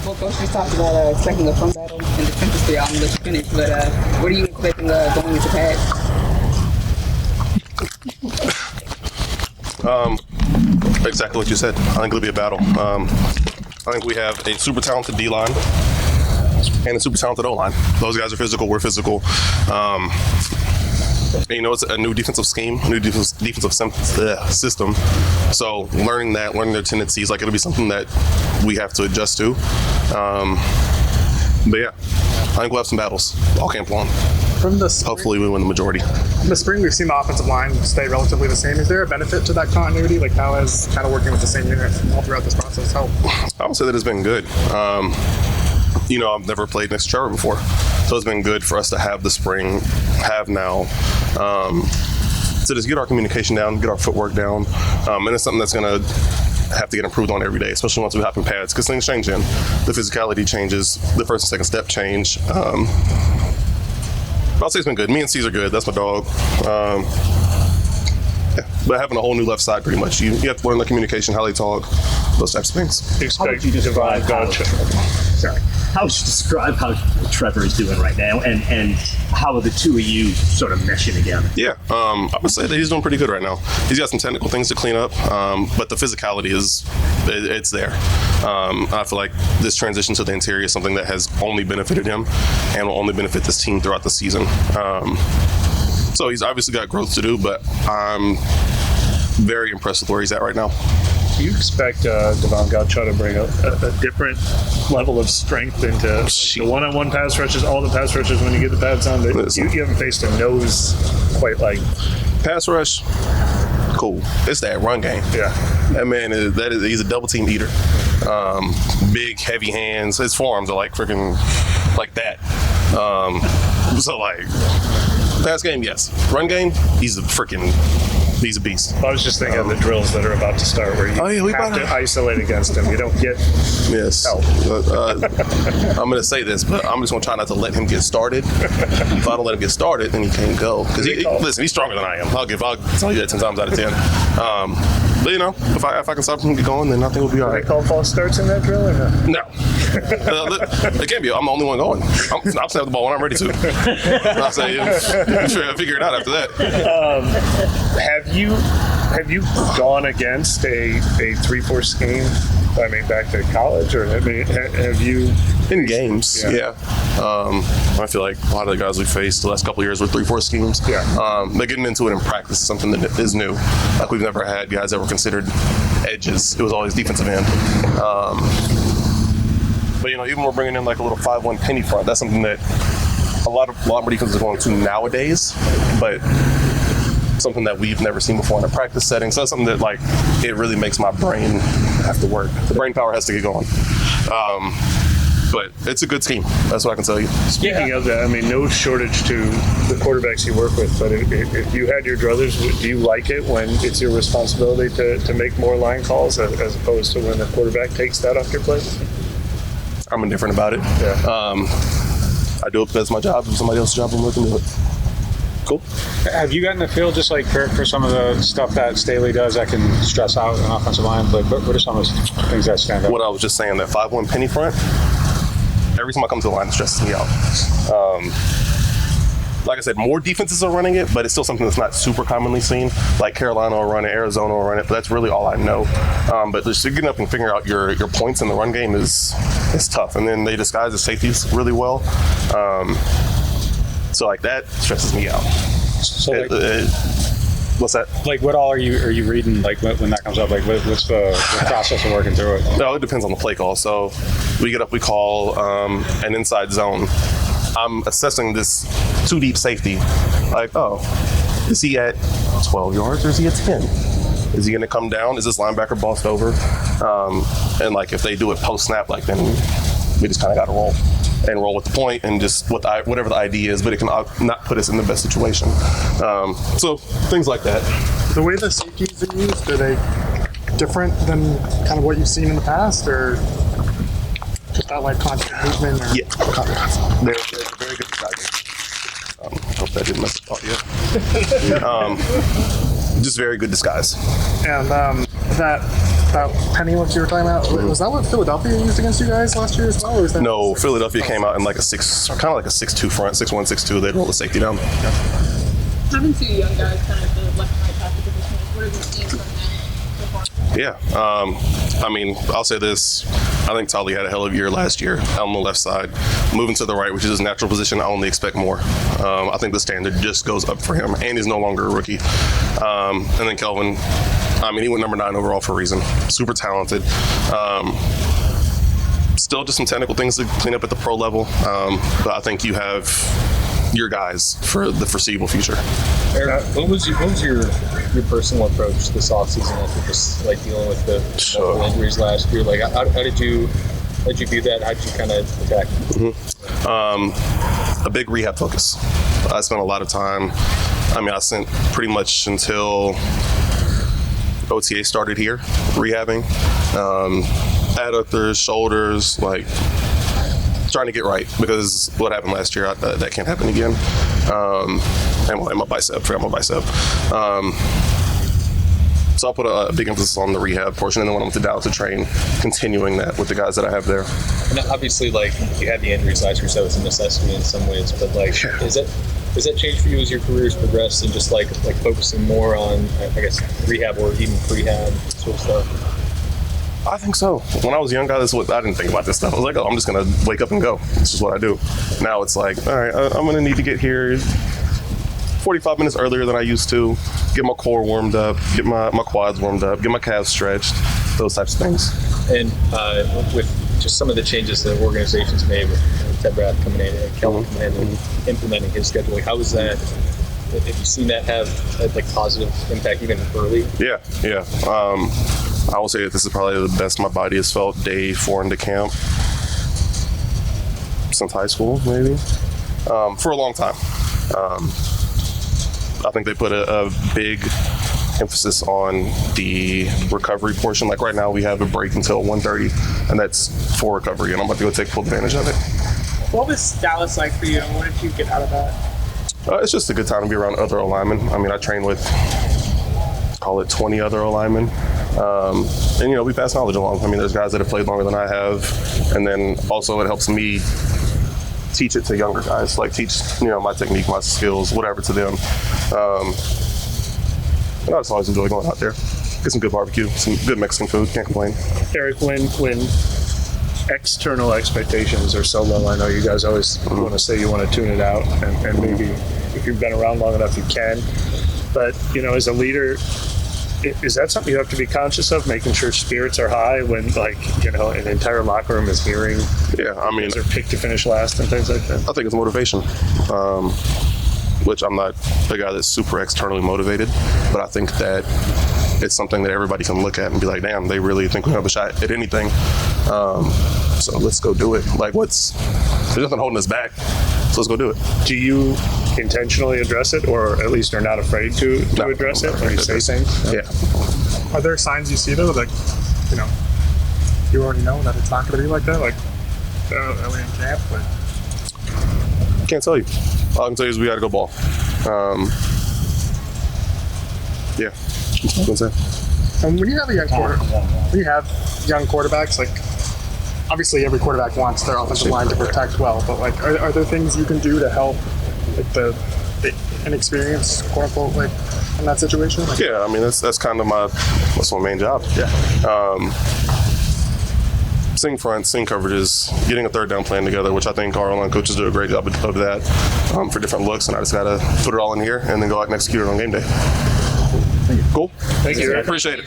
Well, Coach, you talked about expecting a fun battle and defensively, I'm going to let you finish, but what are you expecting going into pads? Exactly what you said. I think it'll be a battle. I think we have a super talented D-line and a super talented O-line. Those guys are physical, we're physical. It's a new defensive scheme, a new defensive system. So learning their tendencies, it'll be something that we have to adjust to. But yeah, I think we'll have some battles all camp long. Hopefully we win the majority. In the spring, we've seen the offensive line stay relatively the same. Is there a benefit to that continuity? How has kind of working with the same unit all throughout this process helped? I would say that it's been good. I've never played next to Trevor before, so it's been good for us to have the spring, now, to just get our communication down, get our footwork down, and it's something that's going to have to get improved on every day, especially once we hop in pads, because things change in. The physicality changes, the first and second step change. I'll say it's been good. Me and C's are good. That's my dog. But having a whole new left side, pretty much, you have to learn the communication, how they talk, those types of things. How would you describe how Trevor is doing right now, and how are the two of you sort of meshing together? Yeah, I would say that he's doing pretty good right now. He's got some technical things to clean up, but the physicality it's there. I feel like this transition to the interior is something that has only benefited him and will only benefit this team throughout the season. So he's obviously got growth to do, but I'm very impressed with where he's at right now. Do you expect Devon Gaucho to bring a different level of strength into the one-on-one pass rushes, all the pass rushes when you get the pads on? You haven't faced a nose quite like pass rush. Cool. It's that run game. Yeah. That man he's a double team eater. Big, heavy hands. His forearms are freaking like that. Pass game, yes. Run game, he's a beast. I was just thinking of the drills that are about to start where you have to isolate against him. You don't get help. I'm going to say this, but I'm just going to try not to let him get started. If I don't let him get started, then he can't go. Because listen, he's stronger than I am. I'll tell you that 10 times out of 10. But if I can stop him from going, then I think we'll be all right. They call false starts in that drill or no? No. It can't be. I'm the only one going. I'll snap the ball when I'm ready to. I'll say, I'll figure it out after that. Have you gone against a 3-4 scheme? I mean, back to college, or have you in games? Yeah. I feel like a lot of the guys we faced the last couple of years were 3-4 schemes. Yeah. But getting into it in practice is something that is new. We've never had guys that were considered edges. It was always defensive end. But even we're bringing in a little 5-1 penny front. That's something that a lot more defenses are going to nowadays, but something that we've never seen before in a practice setting. So that's something that it really makes my brain have to work. The brain power has to get going. But it's a good scheme. That's what I can tell you. Speaking of that, I mean, no shortage to the quarterbacks you work with, but if you had your druthers, do you like it when it's your responsibility to make more line calls as opposed to when the quarterback takes that off your plate? I'm indifferent about it. Yeah. I do it because it's my job. If it's somebody else's job, I'm looking to do it. Cool. Have you gotten a feel just for some of the stuff that Staley does that can stress out an offensive line? But what are some of those things that stand out? What I was just saying, that 5-1 penny front, every time I come to the line, it stresses me out. Like I said, more defenses are running it, but it's still something that's not super commonly seen. Like Carolina will run it, Arizona will run it, but that's really all I know. But just getting up and figuring out your points in the run game is tough. And then they disguise the safeties really well. So that stresses me out. So what's that? What all are you reading? When that comes up, what's the process of working through it? No, it depends on the play call. So we get up, we call an inside zone. I'm assessing this 2-deep safety. Is he at 12 yards or is he at 10? Is he going to come down? Is this linebacker bossed over? And if they do it post snap, then we just kind of got to roll with the point and just whatever the idea is, but it can not put us in the best situation. So things like that. The way the safeties are used, are they different than kind of what you've seen in the past, or just that constant movement? Or? Yeah, they're very good disguising. I hope that didn't mess up yet. Just very good disguise. And that that penny what you were talking about, was that what Philadelphia used against you guys last year as well? Or is that No, Philadelphia came out in like a 6'2" front, 6'1", 6'2". They'd roll the safety down. Having two young guys kind of the left and right tackle position, what have you seen from them so far? Yeah, I mean, I'll say this. I think Staley had a hell of a year last year on the left side. Moving to the right, which is his natural position, I only expect more. I think the standard just goes up for him, and he's no longer a rookie. And then Kelvin, I mean, he went number 9 overall for a reason. Super talented. Still just some technical things to clean up at the pro level, but I think you have your guys for the foreseeable future. Eric, what was your personal approach this offseason after just like dealing with the multiple injuries last year? Like, how did you view that? How did you kind of attack? A big rehab focus. I spent a lot of time. I mean, I spent pretty much until OTA started here rehabbing, adductors, shoulders, like trying to get right, because what happened last year, that can't happen again. And my bicep, forgot my bicep. So I'll put a big emphasis on the rehab portion, and then when I went to Dallas to train, continuing that with the guys that I have there. And obviously, like, you had the injuries last year, so it's a necessity in some ways. But like, does that change for you as your career's progressed, and just like focusing more on, I guess, rehab or even prehab sort of stuff? I think so. When I was young, I didn't think about this stuff. I was like, oh, I'm just gonna wake up and go. This is what I do. Now it's like, all right, I'm gonna need to get here 45 minutes earlier than I used to, get my core warmed up, get my quads warmed up, get my calves stretched, those types of things. And with just some of the changes that organizations made with Trevor coming in and Kelvin coming in and implementing his schedule, like, how was that? Have you seen that have like positive impact even early? Yeah. I will say that this is probably the best my body has felt day 4 into camp since high school, maybe, for a long time. I think they put a big emphasis on the recovery portion. Like right now, we have a break until 1:30, and that's for recovery, and I'm about to go take full advantage of it. What was Dallas like for you, and what did you get out of that? It's just a good time to be around other linemen. I mean, I train with, call it 20 other linemen. And, we pass knowledge along. I mean, there's guys that have played longer than I have. And then also it helps me teach it to younger guys, like teach, my technique, my skills, whatever to them. And I just always enjoy going out there. Get some good barbecue, some good Mexican food, can't complain. Eric, when external expectations are so low, I know you guys always want to say you want to tune it out, and maybe if you've been around long enough, you can. But, as a leader, is that something you have to be conscious of, making sure spirits are high when, an entire locker room is hearing? Yeah, I mean, they're picked to finish last and things like that? I think it's motivation, which I'm not a guy that's super externally motivated, but I think that it's something that everybody can look at and be like, damn, they really think we have a shot at anything. So let's go do it. Like, there's nothing holding us back, so let's go do it. Do you intentionally address it, or at least are not afraid to address it, or you say things? Yeah. Are there signs you see though that you already know that it's not going to be like that, like early in camp? But Can't tell you. All I can tell you is we got to go ball. Yeah. What's that? And when you have young quarterbacks, like obviously every quarterback wants their offensive line to protect well, but like are there things you can do to help like the inexperienced, quote unquote, like in that situation? Like, Yeah, I mean that's kind of my main job. yeah. Seeing front, seeing coverages, getting a third down plan together, which I think our online coaches do a great job of that for different looks, and I just got to put it all in here and then go out and execute it on game day. Cool. Thank you. Appreciate it.